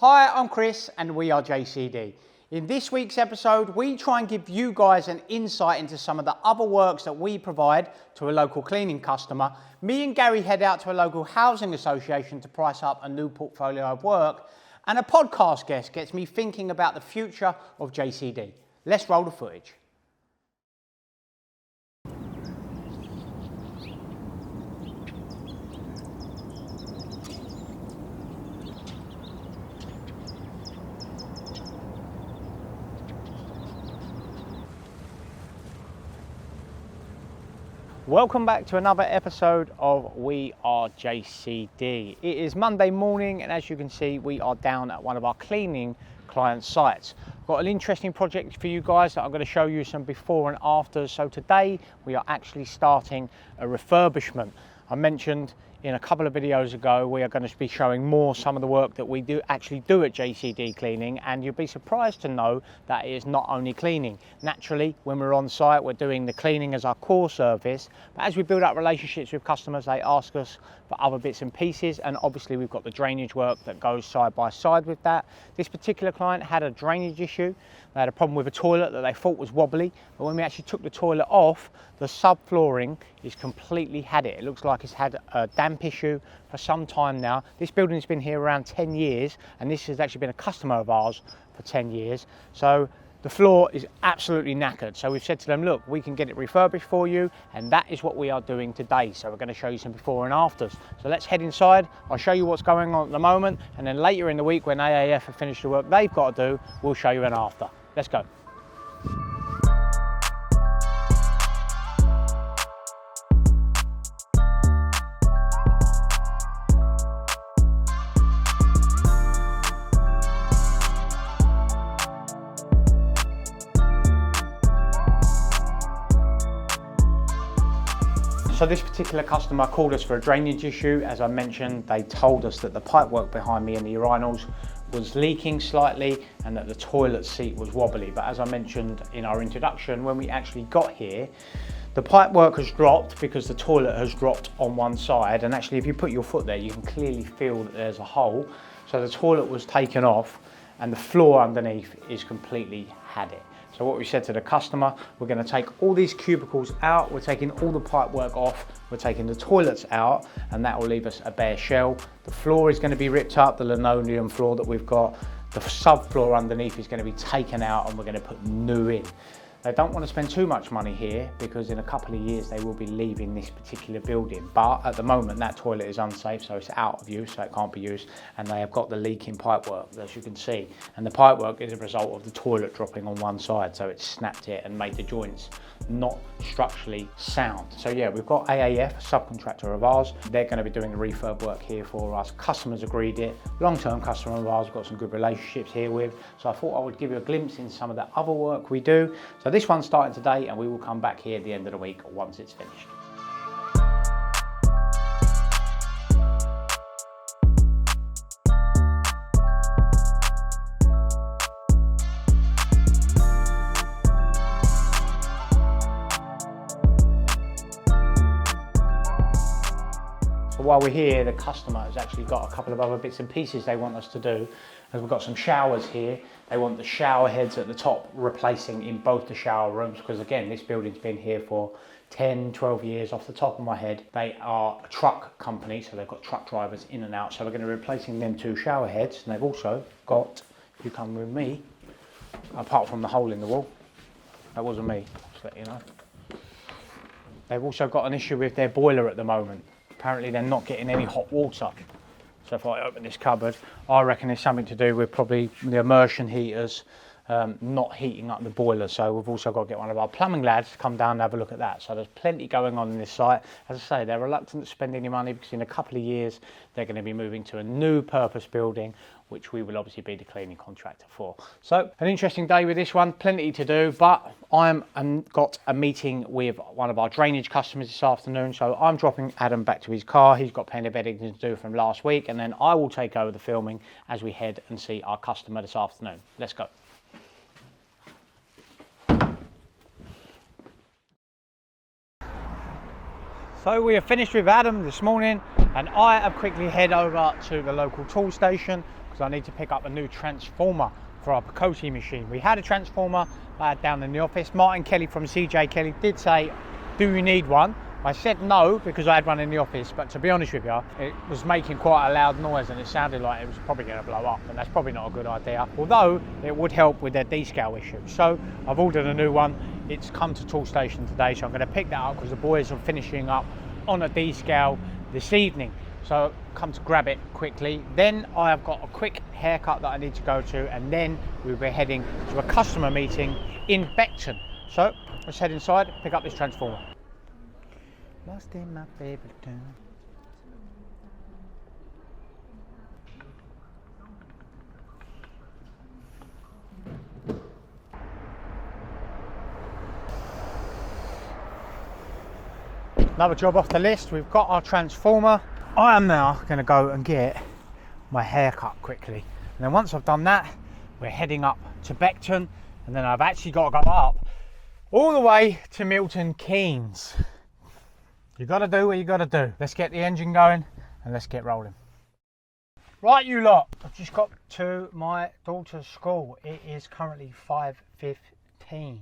Hi, I'm Chris and we are JCD. In this week's episode, we try and give you guys an insight into some of the other works that we provide to a local cleaning customer. Me and Gary head out to a local housing association to price up a new portfolio of work, and a podcast guest gets me thinking about the future of JCD. Let's roll the footage. Welcome back to another episode of We Are JCD. It is Monday morning, and as you can see, we are down at one of our cleaning client sites. I've got an interesting project for you guys that I'm going to show you some before and afters. So today we are actually starting a refurbishment. I mentioned in a couple of videos ago we are going to be showing more some of the work that we actually do at JCD Cleaning, and you'll be surprised to know that it is not only cleaning. Naturally, when we're on site, we're doing the cleaning as our core service, but as we build up relationships with customers, they ask us for other bits and pieces, and obviously we've got the drainage work that goes side by side with that. This particular client had a drainage issue. They had a problem with a toilet that they thought was wobbly, but when we actually took the toilet off, the subflooring is completely had it. It looks like it's had a damp issue for some time now. This building's been here around 10 years, and this has actually been a customer of ours for 10 years. So the floor is absolutely knackered. So we've said to them, look, we can get it refurbished for you, and that is what we are doing today. So we're going to show you some before and afters. So let's head inside. I'll show you what's going on at the moment, and then later in the week when AAF have finished the work they've got to do, we'll show you an after. Let's go. So this particular customer called us for a drainage issue. As I mentioned, they told us that the pipework behind me in the urinals was leaking slightly and that the toilet seat was wobbly. But as I mentioned in our introduction, when we actually got here, the pipework has dropped because the toilet has dropped on one side. And actually, if you put your foot there, you can clearly feel that there's a hole. So the toilet was taken off and the floor underneath is completely had it. So what we said to the customer, we're going to take all these cubicles out, we're taking all the pipework off, we're taking the toilets out, and that will leave us a bare shell. The floor is going to be ripped up, the linoleum floor that we've got. The subfloor underneath is going to be taken out and we're going to put new in. They don't want to spend too much money here because in a couple of years they will be leaving this particular building. But at the moment that toilet is unsafe, so it's out of use, so it can't be used. And they have got the leaking pipework, as you can see. And the pipework is a result of the toilet dropping on one side, so it snapped it and made the joints not structurally sound. So yeah, we've got AAF, a subcontractor of ours. They're going to be doing the refurb work here for us. Customers agreed it. Long-term customer of ours, we've got some good relationships here with. So I thought I would give you a glimpse into some of the other work we do. So this one's starting today, and we will come back here at the end of the week once it's finished. So while we're here, the customer has actually got a couple of other bits and pieces they want us to do. As we've got some showers here, they want the shower heads at the top replacing in both the shower rooms, because again, this building's been here for 10, 12 years off the top of my head. They are a truck company, so they've got truck drivers in and out, so we're going to be replacing them two shower heads. And they've also got, if you come with me, apart from the hole in the wall, that wasn't me, just let you know. They've also got an issue with their boiler at the moment. Apparently they're not getting any hot water. So if I open this cupboard, I reckon it's something to do with probably the immersion heaters not heating up the boiler. So we've also got to get one of our plumbing lads to come down and have a look at that. So there's plenty going on in this site. As I say, they're reluctant to spend any money because in a couple of years they're going to be moving to a new purpose building, which we will obviously be the cleaning contractor for. So an interesting day with this one, plenty to do, but I'm got a meeting with one of our drainage customers this afternoon. So I'm dropping Adam back to his car. He's got plenty of editing to do from last week, and then I will take over the filming as we head and see our customer this afternoon. Let's go. So we have finished with Adam this morning, and I have quickly head over to the local tool station because I need to pick up a new transformer for our Picotti machine. We had a transformer down in the office. Martin Kelly from CJ Kelly did say, do you need one? I said no, because I had one in the office, but to be honest with you, it was making quite a loud noise and it sounded like it was probably going to blow up, and that's probably not a good idea, although it would help with their descale issue. So I've ordered a new one. It's come to Toolstation today, so I'm going to pick that up because the boys are finishing up on a descale this evening. So come to grab it quickly. Then I have got a quick haircut that I need to go to, and then we'll be heading to a customer meeting in Beckton. So let's head inside, pick up this transformer. Lost in my favorite town. Another job off the list. We've got our transformer. I am now going to go and get my hair cut quickly, and then once I've done that, we're heading up to Beckton, and then I've actually got to go up all the way to Milton Keynes. You got to do what you got to do. Let's get the engine going and let's get rolling. Right, you lot, I've just got to my daughter's school. It is currently 5:15.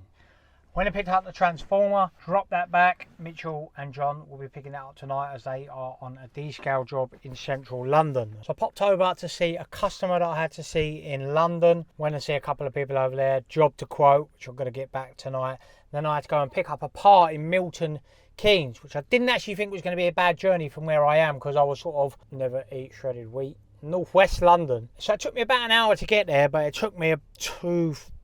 When I picked up the transformer, dropped that back, Mitchell and John will be picking that up tonight as they are on a descale job in central London. So I popped over to see a customer that I had to see in London. Went and see a couple of people over there, job to quote, which I'm going to get back tonight. Then I had to go and pick up a part in Milton Keynes, which I didn't actually think was going to be a bad journey from where I am, because I was sort of never eat shredded wheat. Northwest London. So it took me about an hour to get there, but it took me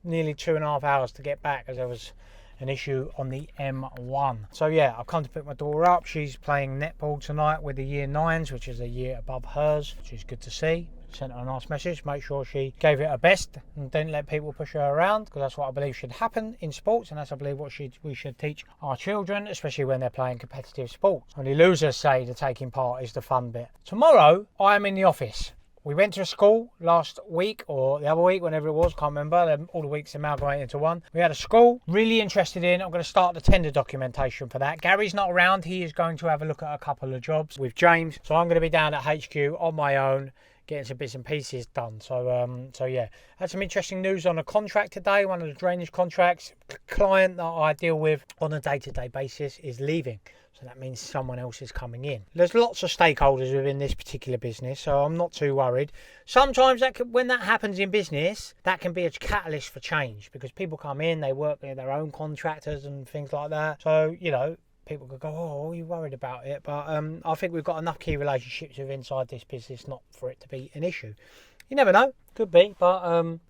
nearly 2.5 hours to get back, as there was an issue on the M1. So yeah, I've come to pick my daughter up. She's playing netball tonight with the year 9s, which is a year above hers, which is good to see. Sent her a nice message, make sure she gave it her best and didn't let people push her around, because that's what I believe should happen in sports, and that's I believe what we should teach our children, especially when they're playing competitive sports. Only losers say the taking part is the fun bit. Tomorrow I am in the office. We went to a school last week, or the other week, whenever it was, can't remember. All the weeks amalgamated into one. We had a school, really interested in. I'm going to start the tender documentation for that. Gary's not around. He is going to have a look at a couple of jobs with James. So I'm going to be down at HQ on my own, getting some bits and pieces done. So yeah, had some interesting news on a contract today. One of the drainage contracts. The client that I deal with on a day-to-day basis is leaving. So that means someone else is coming in. There's lots of stakeholders within this particular business, so I'm not too worried. Sometimes when that happens in business, that can be a catalyst for change, because people come in, they work with their own contractors and things like that. So, you know, people could go, oh, are you worried about it? But I think we've got enough key relationships with inside this business not for it to be an issue. You never know, could be, but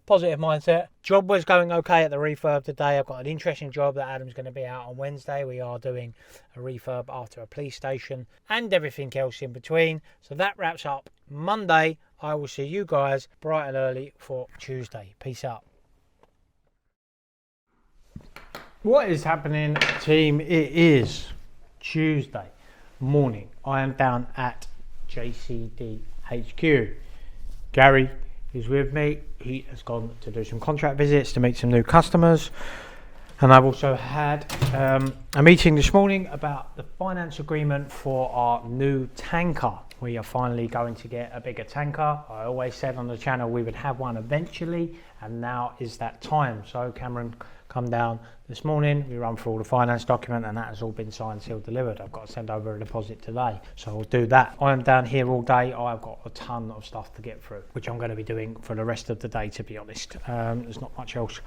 positive mindset. Job was going okay at the refurb today. I've got an interesting job that Adam's going to be out on Wednesday. We are doing a refurb after a police station and everything else in between. So that wraps up Monday. I will see you guys bright and early for Tuesday. Peace out. What is happening, team? It is Tuesday morning. I am down at JCD HQ. Gary is with me. He has gone to do some contract visits to meet some new customers, and I've also had a meeting this morning about the finance agreement for our new tanker. We are finally going to get a bigger tanker. I always said on the channel we would have one eventually, and now is that time. So Cameron come down this morning, we run through all the finance document, and that has all been signed, sealed, delivered. I've got to send over a deposit today, so I'll do that. I am down here all day. I've got a ton of stuff to get through, which I'm going to be doing for the rest of the day, to be honest. There's not much else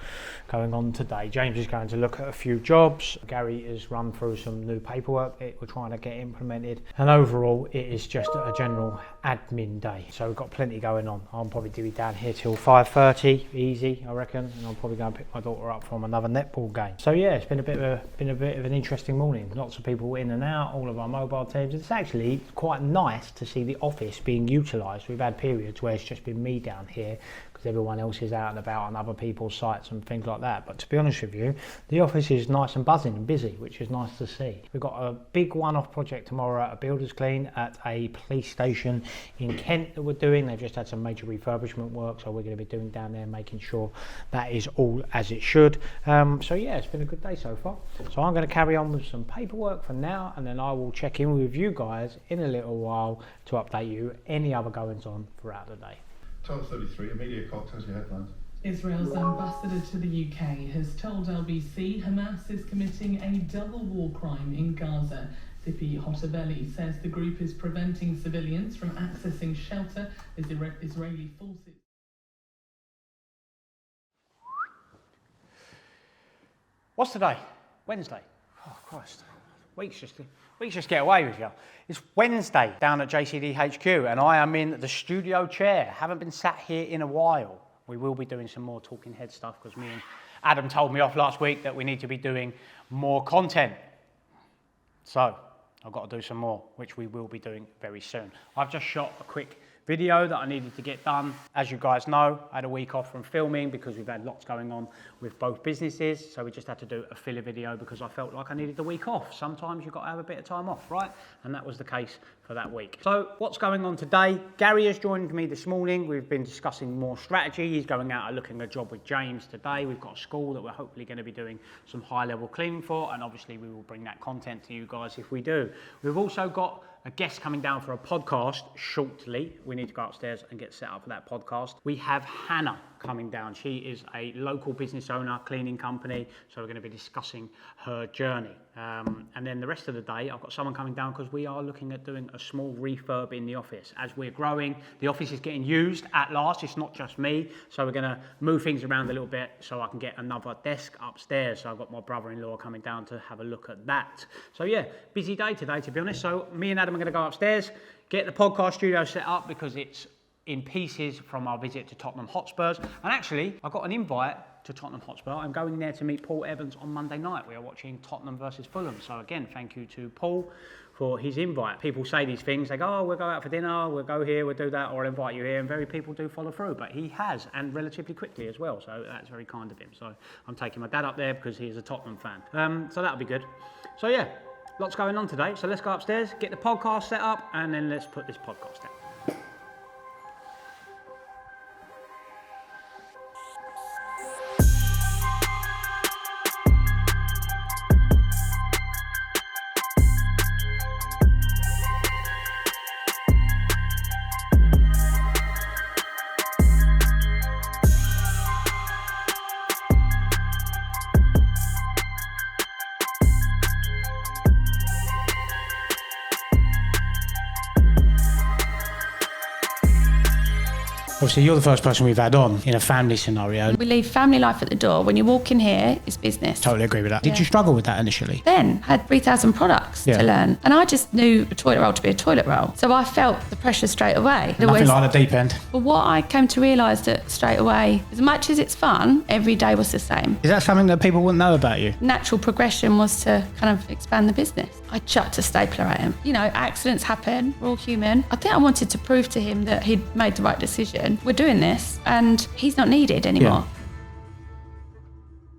going on today. James is going to look at a few jobs. Gary is run through some new paperwork that we're trying to get implemented, and overall it is just a general admin day, so we've got plenty going on. I'll probably be down here till 5:30 easy, I reckon, and I'll probably go and pick my daughter up from another netball game. So yeah, it's been a bit of an interesting morning. Lots of people in and out, all of our mobile teams. It's actually quite nice to see the office being utilised. We've had periods where it's just been me down here because everyone else is out and about on other people's sites and things like that. But to be honest with you, the office is nice and buzzing and busy, which is nice to see. We've got a big one-off project tomorrow at a builder's clean at a police station in Kent that we're doing. They've just had some major refurbishment work, so we're going to be doing down there, making sure that is all as it should. So yeah, it's been a good day so far. So I'm going to carry on with some paperwork for now, and then I will check in with you guys in a little while to update you any other goings on throughout the day. Total 33, Amelia Cox has your headlines. Israel's ambassador to the UK has told LBC Hamas is committing a double war crime in Gaza. Sipi Hotoveli says the group is preventing civilians from accessing shelter as Israeli forces. What's today? Wednesday. Oh Christ, weeks just get away with you. It's Wednesday down at JCD HQ and I am in the studio chair. Haven't been sat here in a while. We will be doing some more talking head stuff because me and Adam told me off last week that we need to be doing more content. So I've got to do some more, which we will be doing very soon. I've just shot a quick video that I needed to get done. As you guys know, I had a week off from filming because we've had lots going on with both businesses. So we just had to do a filler video because I felt like I needed the week off. Sometimes you've got to have a bit of time off, right? And that was the case for that week. So what's going on today? Gary has joined me this morning. We've been discussing more strategy. He's going out and looking at a job with James today. We've got a school that we're hopefully going to be doing some high level cleaning for. And obviously we will bring that content to you guys if we do. We've also got a guest coming down for a podcast shortly. We need to go upstairs and get set up for that podcast. We have Hannah coming down. She is a local business owner, cleaning company. So we're going to be discussing her journey. And then the rest of the day, I've got someone coming down because we are looking at doing a small refurb in the office. As we're growing, the office is getting used at last. It's not just me. So we're going to move things around a little bit so I can get another desk upstairs. So I've got my brother-in-law coming down to have a look at that. So yeah, busy day today, to be honest. So me and Adam are going to go upstairs, get the podcast studio set up because it's in pieces from our visit to Tottenham Hotspurs. And actually, I got an invite to Tottenham Hotspur. I'm going there to meet Paul Evans on Monday night. We are watching Tottenham versus Fulham. So again, thank you to Paul for his invite. People say these things, they go, oh, we'll go out for dinner, we'll go here, we'll do that, or I'll invite you here. And very people do follow through, but he has, and relatively quickly as well. So that's very kind of him. So I'm taking my dad up there because he is a Tottenham fan. So that'll be good. So yeah, lots going on today. So let's go upstairs, get the podcast set up, and then let's put this podcast out. Obviously, you're the first person we've had on in a family scenario. We leave family life at the door. When you walk in here, it's business. Totally agree with that. Did you struggle with that initially? Then had 3,000 products to learn. And I just knew a toilet roll to be a toilet roll. So I felt the pressure straight away. Nothing like the deep end. But what I came to realise that straight away, as much as it's fun, every day was the same. Is that something that people wouldn't know about you? Natural progression was to kind of expand the business. I chucked a stapler at him. You know, accidents happen, we're all human. I think I wanted to prove to him that he'd made the right decision. We're doing this and he's not needed anymore.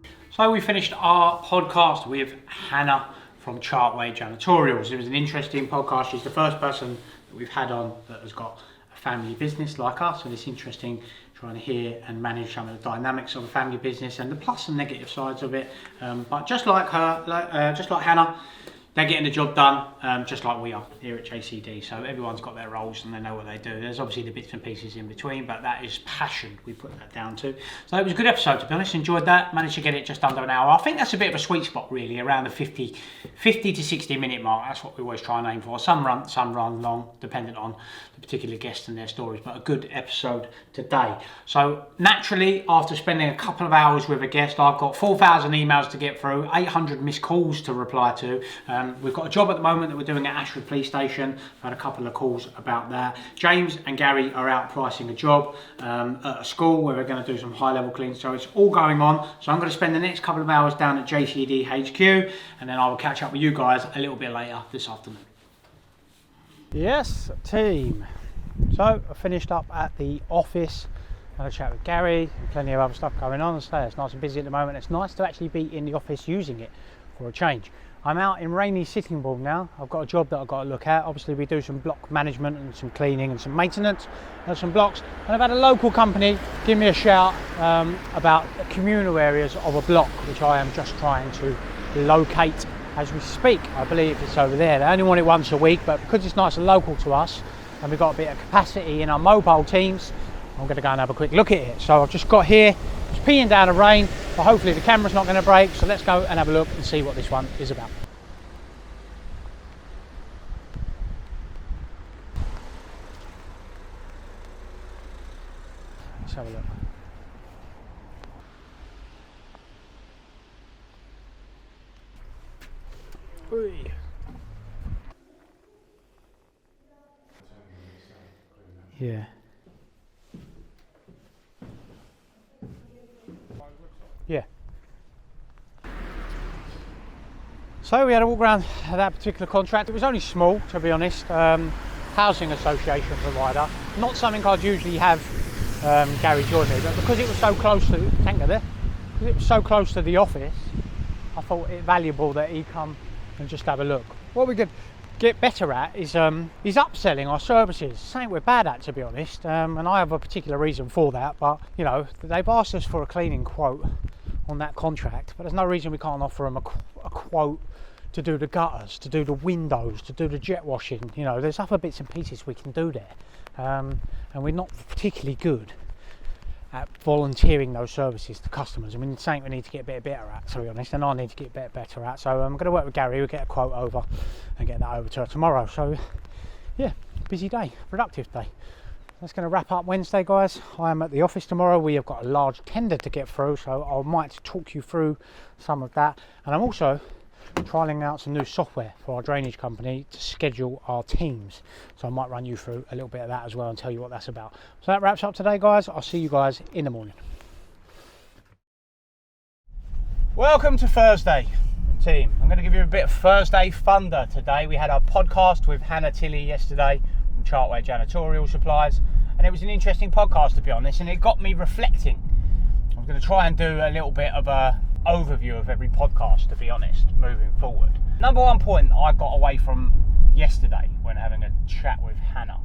Yeah. So we finished our podcast with Hannah from Chartway Janitorials. It was an interesting podcast. She's the first person that we've had on that has got a family business like us, and it's interesting trying to hear and manage some of the dynamics of a family business and the plus and negative sides of it. But just like her, just like Hannah, they're getting the job done, just like we are here at JCD. So everyone's got their roles and they know what they do. There's obviously the bits and pieces in between, but that is passion we put that down to. So it was a good episode, to be honest. Enjoyed that. Managed to get it just under an hour. I think that's a bit of a sweet spot, really, around the 50 to 60 minute mark. That's what we always try and aim for. Some run long, depending on the particular guests and their stories, but a good episode today. So naturally, after spending a couple of hours with a guest, I've got 4,000 emails to get through, 800 missed calls to reply to. We've got a job at the moment that we're doing at Ashford Police Station. I've had a couple of calls about that. James and Gary are out pricing a job at a school where we're going to do some high level cleaning. So it's all going on. So I'm going to spend the next couple of hours down at JCD HQ, and then I will catch up with you guys a little bit later this afternoon. Yes, team. So I finished up at the office. Had a chat with Gary and plenty of other stuff going on. So it's nice and busy at the moment. It's nice to actually be in the office using it for a change. I'm out in rainy Sitting Bull now. I've got a job that I've got to look at. Obviously we do some block management and some cleaning and some maintenance of some blocks. And I've had a local company give me a shout about the communal areas of a block, which I am just trying to locate as we speak. I believe it's over there. They only want it once a week, but because it's nice and local to us and we've got a bit of capacity in our mobile teams, I'm going to go and have a quick look at it. So I've just got here, it's peeing down the rain, but hopefully the camera's not going to break. So let's go and have a look and see what this one is about. Let's have a look. Ooh. Yeah. Yeah. So we had a walk around that particular contract. It was only small, to be honest. Housing association provider. Not something I'd usually have Gary join me, but because it was so close to the office, I thought it valuable that he come and just have a look. What we could get better at is upselling our services. Something we're bad at, to be honest, and I have a particular reason for that. But you know, they've asked us for a cleaning quote on that contract, but there's no reason we can't offer them a quote to do the gutters, to do the windows, to do the jet washing. You know, there's other bits and pieces we can do there, and we're not particularly good at volunteering those services to customers. I mean, it's something we need to get a bit better at, to be honest, and I need to get a bit better at. So I'm going to work with Gary. We'll get a quote over and get that over to her tomorrow. So yeah, busy day, productive day. That's going to wrap up Wednesday, guys. I am at the office tomorrow. We have got a large tender to get through, so I might talk you through some of that. And I'm also trialing out some new software for our drainage company to schedule our teams, so I might run you through a little bit of that as well and tell you what that's about. So that wraps up today, guys. I'll see you guys in the morning. Welcome to Thursday, team. I'm going to give you a bit of Thursday thunder today. We had our podcast with Hannah Tilley yesterday from Chartway Janitorial Supplies, and it was an interesting podcast, to be honest, and it got me reflecting. I'm going to try and do a little bit of a overview of every podcast, to be honest, moving forward. Number one point I got away from yesterday when having a chat with Hannah,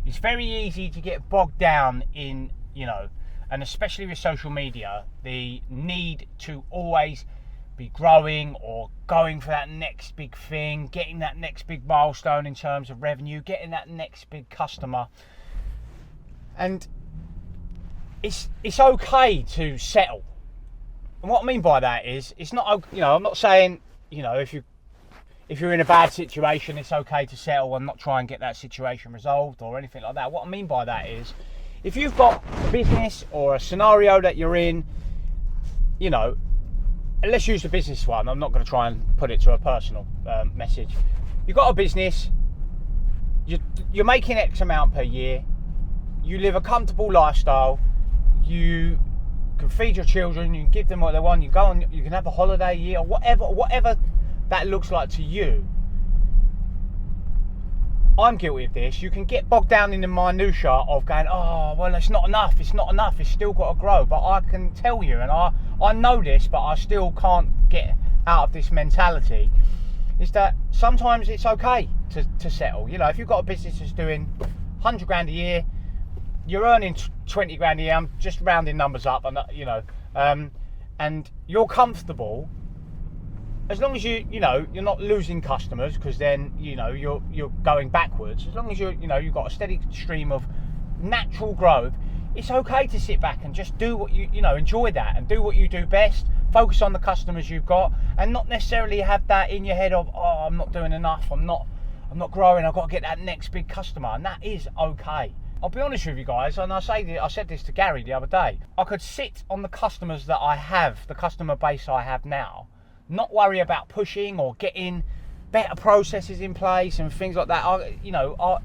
it's very easy to get bogged down in, you know, and especially with social media, the need to always be growing or going for that next big thing, getting that next big milestone in terms of revenue, getting that next big customer. And it's okay to settle. And what I mean by that is, it's not, you know, I'm not saying, you know, if you're in a bad situation, it's okay to settle and not try and get that situation resolved or anything like that. What I mean by that is, if you've got a business or a scenario that you're in, you know, and let's use the business one. I'm not going to try and put it to a personal message. You've got a business, you're making X amount per year, you live a comfortable lifestyle, you can feed your children, you can give them what they want, you go on, you can have a holiday year, or whatever that looks like to you. I'm guilty of this. You can get bogged down in the minutiae of going, oh, well, it's not enough, it's still got to grow. But I can tell you, and I know this, but I still can't get out of this mentality, is that sometimes it's okay to settle. You know, if you've got a business that's doing 100 grand a year, you're earning 20 grand a year, I'm just rounding numbers up, and you know, and you're comfortable, as long as you know you're not losing customers, because then you know you're going backwards. As long as you've got a steady stream of natural growth, it's okay to sit back and just do what you know, enjoy that and do what you do best. Focus on the customers you've got, and not necessarily have that in your head of, oh, I'm not doing enough, I'm not growing, I've got to get that next big customer, and that is okay. I'll be honest with you guys, and I said this to Gary the other day. I could sit on the customers that I have, the customer base I have now, not worry about pushing or getting better processes in place and things like that.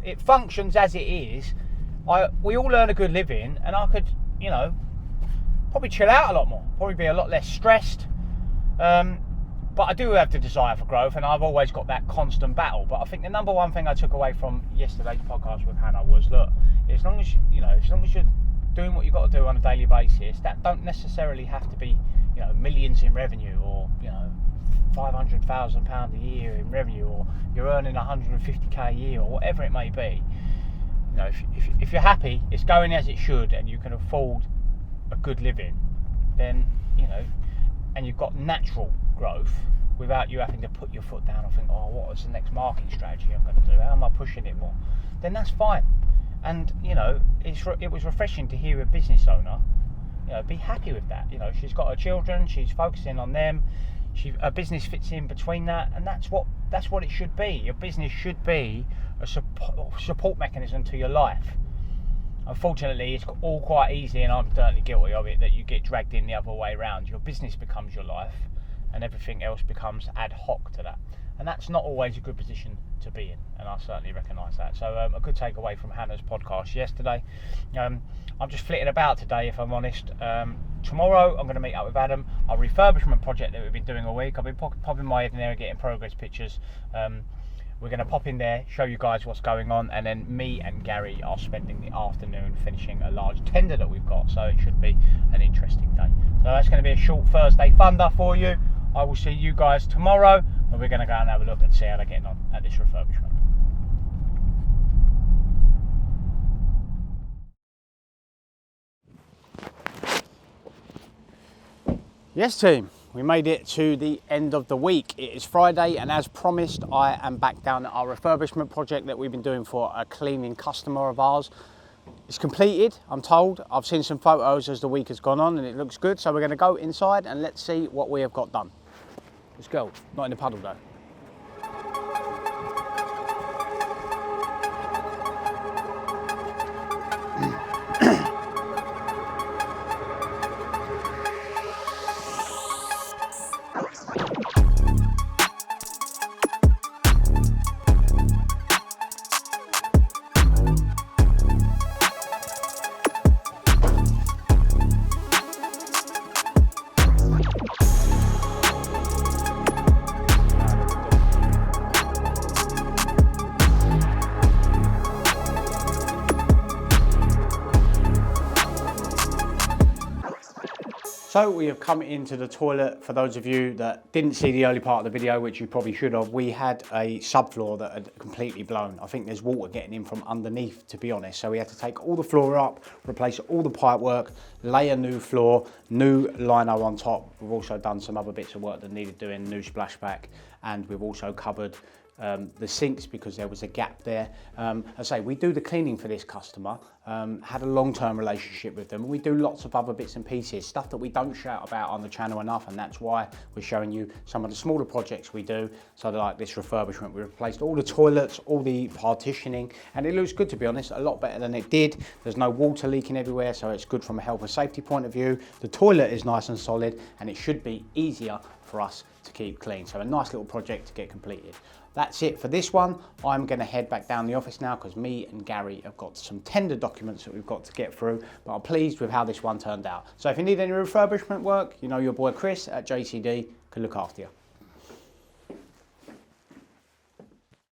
It functions as it is. We all earn a good living, and I could, you know, probably chill out a lot more, probably be a lot less stressed. But I do have the desire for growth, and I've always got that constant battle. But I think the number one thing I took away from yesterday's podcast with Hannah was, look, as long as you're doing what you've got to do on a daily basis, that don't necessarily have to be, you know, millions in revenue, or, you know, £500,000 a year in revenue, or you're earning 150k a year, or whatever it may be. You know, if you're happy, it's going as it should, and you can afford a good living, then, you know, and you've got natural growth without you having to put your foot down and think, oh, what is the next marketing strategy I'm going to do? How am I pushing it more? Then that's fine. And you know, it was refreshing to hear a business owner, you know, be happy with that. You know, she's got her children, she's focusing on them. Her business fits in between that, and that's what it should be. Your business should be a support mechanism to your life. Unfortunately, it's all quite easy, and I'm certainly guilty of it, that you get dragged in the other way around. Your business becomes your life, and everything else becomes ad hoc to that. And that's not always a good position to be in, and I certainly recognise that. So a good takeaway from Hannah's podcast yesterday. I'm just flitting about today, if I'm honest. Tomorrow I'm going to meet up with Adam. Our refurbishment project that we've been doing all week, I've been popping my head in there and getting progress pictures. We're going to pop in there, show you guys what's going on, and then me and Gary are spending the afternoon finishing a large tender that we've got, so it should be an interesting day. So that's going to be a short Thursday thunder for you. I will see you guys tomorrow, and we're going to go and have a look and see how they're getting on at this refurbishment. Yes team, we made it to the end of the week. It is Friday, and as promised, I am back down at our refurbishment project that we've been doing for a cleaning customer of ours. It's completed, I'm told. I've seen some photos as the week has gone on and it looks good, so we're going to go inside and let's see what we have got done. Let's go. Not in the puddle though. So we have come into the toilet. For those of you that didn't see the early part of the video, which you probably should have, we had a subfloor that had completely blown. I think there's water getting in from underneath, to be honest. So we had to take all the floor up, replace all the pipe work, lay a new floor, new lino on top. We've also done some other bits of work that needed doing, new splashback, and we've also covered the sinks because there was a gap there. As I say, we do the cleaning for this customer, had a long-term relationship with them, and we do lots of other bits and pieces, stuff that we don't shout about on the channel enough, and that's why we're showing you some of the smaller projects we do. So like this refurbishment, we replaced all the toilets, all the partitioning, and it looks good, to be honest, a lot better than it did. There's no water leaking everywhere, so it's good from a health and safety point of view. The toilet is nice and solid, and it should be easier for us to keep clean. So a nice little project to get completed. That's it for this one. I'm going to head back down the office now because me and Gary have got some tender documents that we've got to get through, but I'm pleased with how this one turned out. So if you need any refurbishment work, you know your boy Chris at JCD can look after you.